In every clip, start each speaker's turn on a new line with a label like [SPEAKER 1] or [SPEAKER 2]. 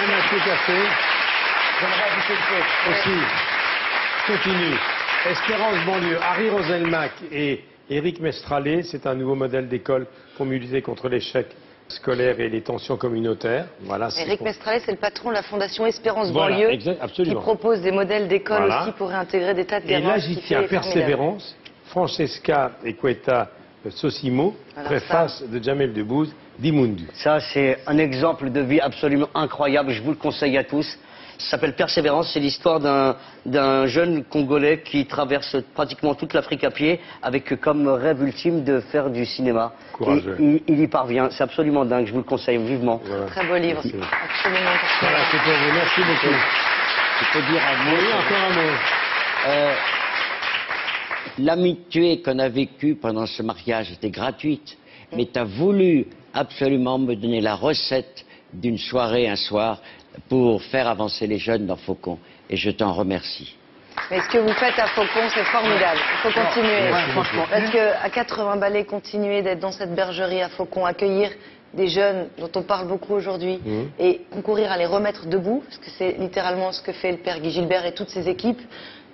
[SPEAKER 1] Mathieu Café.
[SPEAKER 2] J'aimerais ajouter une chose.
[SPEAKER 1] Aussi, continue. Espérance banlieue, Harry Roselmack et Éric Mestrallet, c'est un nouveau modèle d'école pour lutter contre l'échec scolaire et les tensions communautaires. Voilà,
[SPEAKER 3] Éric Mestrallet, c'est le patron de la fondation Espérance
[SPEAKER 1] voilà,
[SPEAKER 3] banlieue,
[SPEAKER 1] absolument.
[SPEAKER 3] qui propose des modèles d'école
[SPEAKER 1] Voilà.
[SPEAKER 3] aussi pour réintégrer des tas de
[SPEAKER 1] Et
[SPEAKER 3] gamins.
[SPEAKER 1] là, j'y tiens, Persévérance, Francesca Equeta Sosimo,
[SPEAKER 3] Alors
[SPEAKER 1] préface de Jamel Debbouze, d'Imundu.
[SPEAKER 2] Ça, c'est un exemple de vie absolument incroyable. Je vous le conseille à tous. Ça s'appelle Persévérance. C'est l'histoire d'un jeune Congolais qui traverse pratiquement toute l'Afrique à pied avec comme rêve ultime de faire du cinéma.
[SPEAKER 1] Courageux.
[SPEAKER 2] Et il y parvient. C'est absolument dingue. Je vous le conseille vivement.
[SPEAKER 1] Voilà.
[SPEAKER 3] Très beau livre.
[SPEAKER 1] Merci.
[SPEAKER 3] Absolument.
[SPEAKER 1] Voilà, c'est pour vous. Merci beaucoup.
[SPEAKER 4] Je peux dire un mot.
[SPEAKER 1] Oui, encore un mot.
[SPEAKER 4] L'amitié qu'on a vécue pendant ce mariage était gratuite, mais tu as voulu absolument me donner la recette d'une soirée un soir pour faire avancer les jeunes dans Faucon. Et je t'en remercie.
[SPEAKER 3] Mais ce que vous faites à Faucon, c'est formidable. Il faut continuer.
[SPEAKER 2] franchement.
[SPEAKER 3] Parce qu'à 80 balais, continuer d'être dans cette bergerie à Faucon, accueillir des jeunes dont on parle beaucoup aujourd'hui et concourir à les remettre debout, parce que c'est littéralement ce que fait le père Guy Gilbert et toutes ses équipes,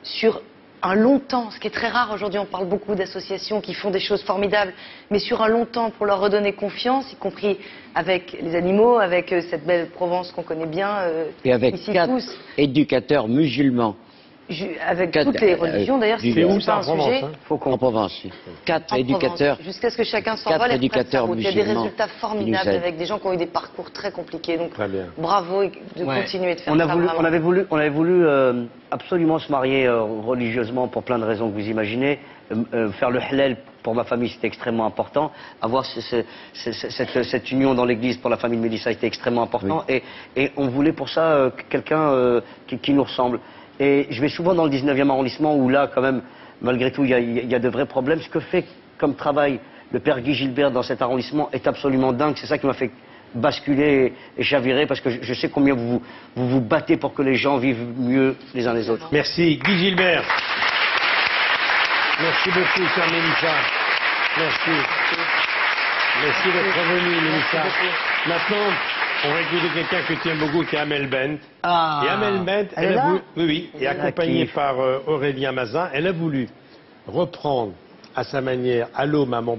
[SPEAKER 3] sur un long temps, ce qui est très rare aujourd'hui. On parle beaucoup d'associations qui font des choses formidables, mais sur un long temps pour leur redonner confiance, y compris avec les animaux, avec cette belle Provence qu'on connaît bien
[SPEAKER 4] Et avec
[SPEAKER 3] ici
[SPEAKER 4] 4
[SPEAKER 3] tous,
[SPEAKER 4] éducateurs musulmans
[SPEAKER 3] avec
[SPEAKER 4] Quatre,
[SPEAKER 3] toutes les religions d'ailleurs,
[SPEAKER 4] du-
[SPEAKER 3] c'est
[SPEAKER 1] où,
[SPEAKER 3] pas
[SPEAKER 1] ça,
[SPEAKER 3] un
[SPEAKER 1] en Provence,
[SPEAKER 3] sujet.
[SPEAKER 1] hein
[SPEAKER 4] en Provence. 4
[SPEAKER 3] En
[SPEAKER 4] éducateurs.
[SPEAKER 3] Provence, jusqu'à ce que chacun s'en
[SPEAKER 4] 4
[SPEAKER 3] va, les
[SPEAKER 4] éducateurs
[SPEAKER 3] Il y a des
[SPEAKER 4] musulmans
[SPEAKER 3] résultats
[SPEAKER 4] qui nous
[SPEAKER 3] formidables
[SPEAKER 4] aident.
[SPEAKER 3] avec des gens qui ont eu des parcours très compliqués. Donc
[SPEAKER 1] Très bien.
[SPEAKER 3] bravo et de
[SPEAKER 2] Ouais.
[SPEAKER 3] continuer de faire
[SPEAKER 2] On
[SPEAKER 3] ça.
[SPEAKER 2] on avait
[SPEAKER 3] vraiment.
[SPEAKER 2] voulu absolument se marier religieusement pour plein de raisons que vous imaginez. Faire le halal pour ma famille, c'était extrêmement important. Avoir cette union dans l'église pour la famille de Mélissa, c'était extrêmement important. Et on voulait pour ça quelqu'un qui nous ressemble. Et je vais souvent dans le 19e arrondissement où là, quand même, malgré tout, il y a de vrais problèmes. Ce que fait comme travail le père Guy Gilbert dans cet arrondissement est absolument dingue. C'est ça qui m'a fait basculer et chavirer, parce que je sais combien vous vous battez pour que les gens vivent mieux les uns les autres.
[SPEAKER 1] Merci, Guy Gilbert. Merci beaucoup, chère Mélissa. Merci. Merci d'être revenu, Mélissa. Maintenant, on va écouter quelqu'un que tu aimes beaucoup, qui est Amel Bent.
[SPEAKER 2] Ah,
[SPEAKER 1] Et Amel Bent,
[SPEAKER 2] elle est là
[SPEAKER 1] oui, et accompagnée par Aurélien Mazin, elle a voulu reprendre à sa manière Allô, maman.